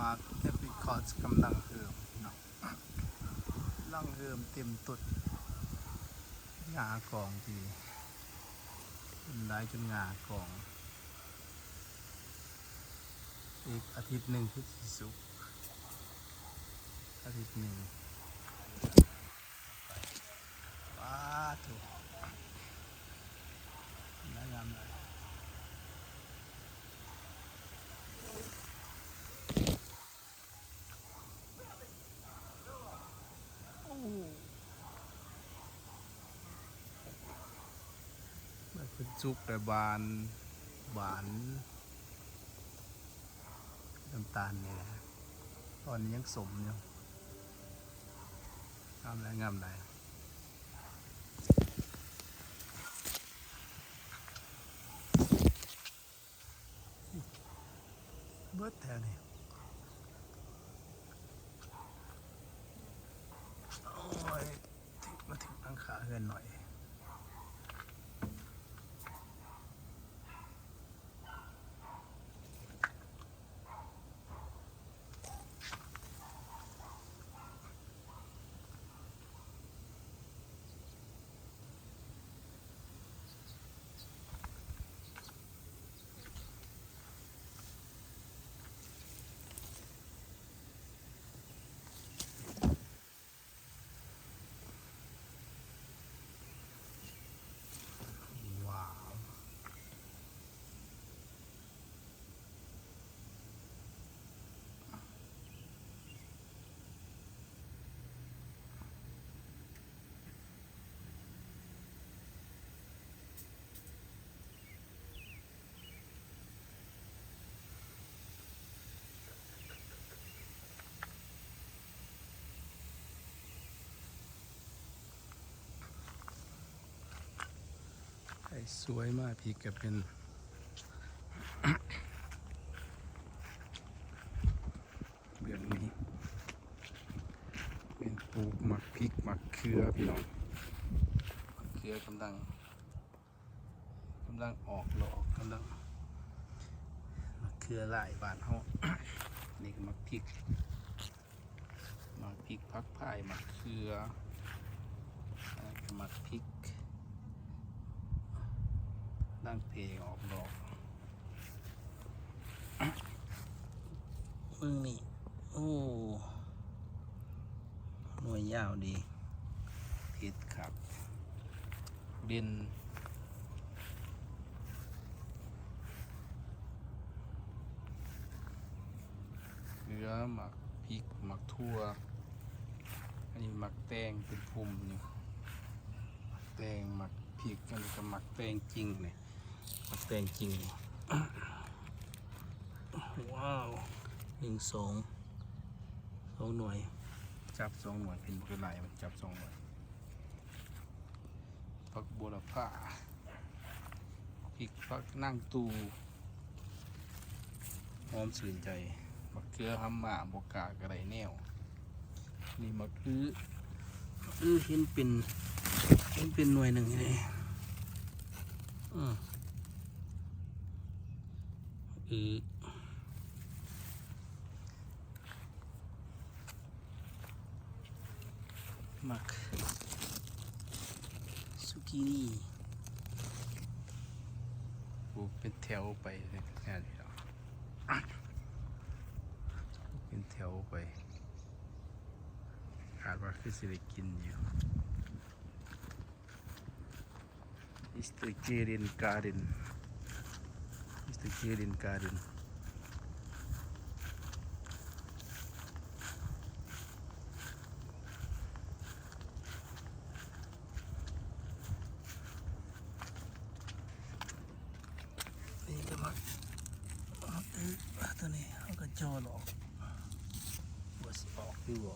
มาแอปริคอตกำลังเหิมเนาะลังเหิมเต็มตุดงากองทีได้จนงากองอีกอาทิตย์หนึ่งคือสิสุกอาทิตย์หนึ่งว้าถูกได้งามเลยมันเป็นซุกแต่บานน้ำตาลเนี่ยตอนนี้ยังสมอยู่งามเลยงามเลยเบิดแถวนี้โอ้ยมาถึงทางขาเกินหน่อยว้าวสวยมากพี่ก็เป็นเรื่องนี้เป็นปลูกหมักพริกหมักเขือพี่น้องหมักเขือกำลังออกดอกกำลังหมักเขือหลายบาทเขา นี่ก็หมักพริกพักพายหมักเขือหมักพริกดั้งเพลงออกดอกมึงนี่โอ้หน่วยยาวดีเพชรครับเด่นเกลือหมักพริกหมักทั่วอันนี้หมักแตงเป็นภูมินี่หมักแตงหมักพริกอันนี้ก็หมักแตงจริงเลยหมักแตงจริง ว้าวสองหน่วยจับ2 หน่วยเป็นบุกไหลมันจับ2 หน่วยผักบัวละผ้าพริกผักนั่งตูหอมสื่นใจมะเขือหำหมาบกากระไรแนวนี่มะเขือเห็นเป็นหน่วยหนึ่งเลยหมักซุกินี่ปลูกเป็นแถวไปแค่นี้เป็นแถวไปคาดว่าคือสิได้กินอยู่มิสเตอร์เจรินการ์เดนนี่ก็มาตัวนี้เขาก็จอหลอกว่าสิออกหรือบ่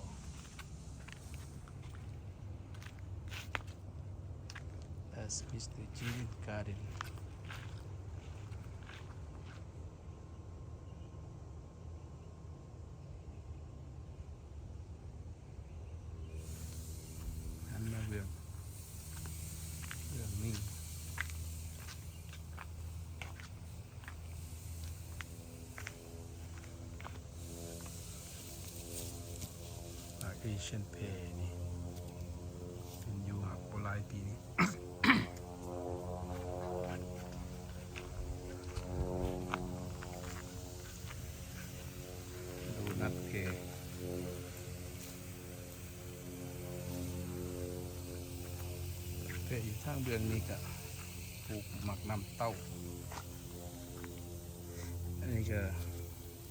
That's Mr. Jilin Gardenหันมาเรื่องนี้ Asian Pay นี่เป็นอยู่หักโบราณปีนี้ ดูนัดเพแต่อีกทางเบืองนี้ก็ปลูกหมักน้ำเต้าอันนี้ก็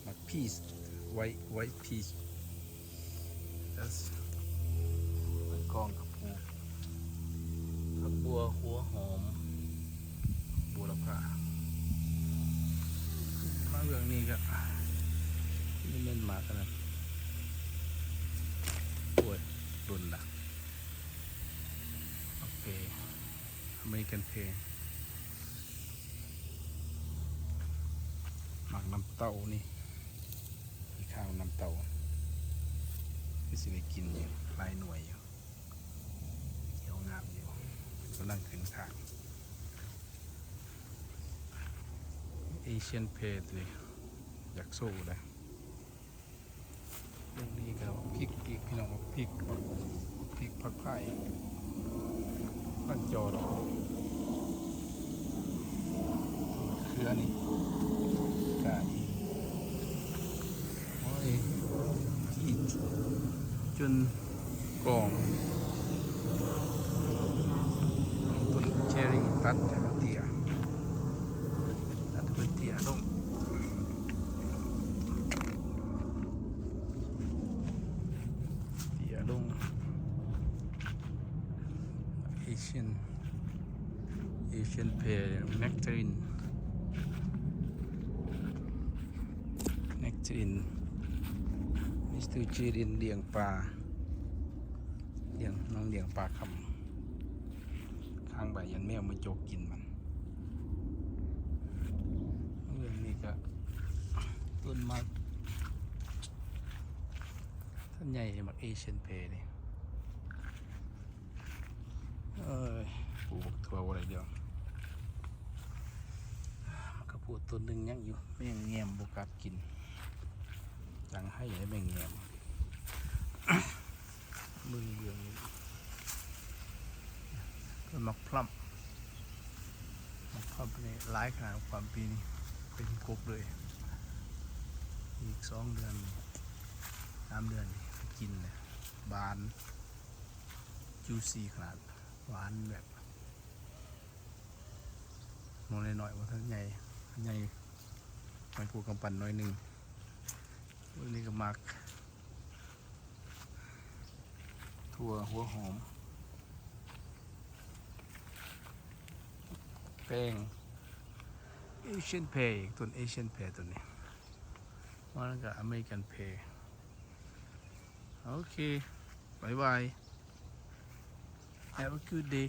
หมักพีชไว้พีชแล้วกองกับปลูกผักบัวหัวหอมบัวละพามาเบืองนี้ก็นี่เป็นหมากกันนะปวดรุนละโอเคอเมริกันเพลงหมักน้ำเต้านี่มีข้าวน้ำเต้าที่สิได้กินอยู่หลายหน่วยอยู่เขียวงามอยู่กำลังขึ้นทางเอเชียนเพจเลยอยากสู้เลยเรื่องนี้ก็พริกอีกพี่น้องพริกผักไผ่ผักจอดอกเครือนี่กาอีโอ้ยที่จนกองต้นเชอรี่ตัดจากเตี้ยตัดไปเตี้ยลงAsian pear nectarine มิสเตอร์จีรินเลี้ยงปลาน้องเลี้ยงปลาคำข้างใบยันแมวมาโจกกินมันเรื่องนี้ก็ต้นมักท่านใหญ่มักเอเชียนเพร์นี่ปลูกถั่วอะไรเดียวมันก็พูดต้นหนึ่งยังอยู่แมงเงียมบุกัดกินจังให้แมงเงียม มึงเบืองนี้ต้นมะพร้าวนี่หลายขนาดความปีนี้เป็นกบเลยอีก2 เดือน3 เดือนกินเลยบานจูซี่ขนาดหวานแบบมองหน่อยว่าท่านใหญ่ไม่ปลูกกำปั่นน้อยหนึ่งวันนี้ก็มักถั่วหัวหอมแป้งเอเชียนเพย์ต้นเอเชียนเพย์ตัวนี้มันก็อเมริกันเพย์โอเคบายบาย have a good day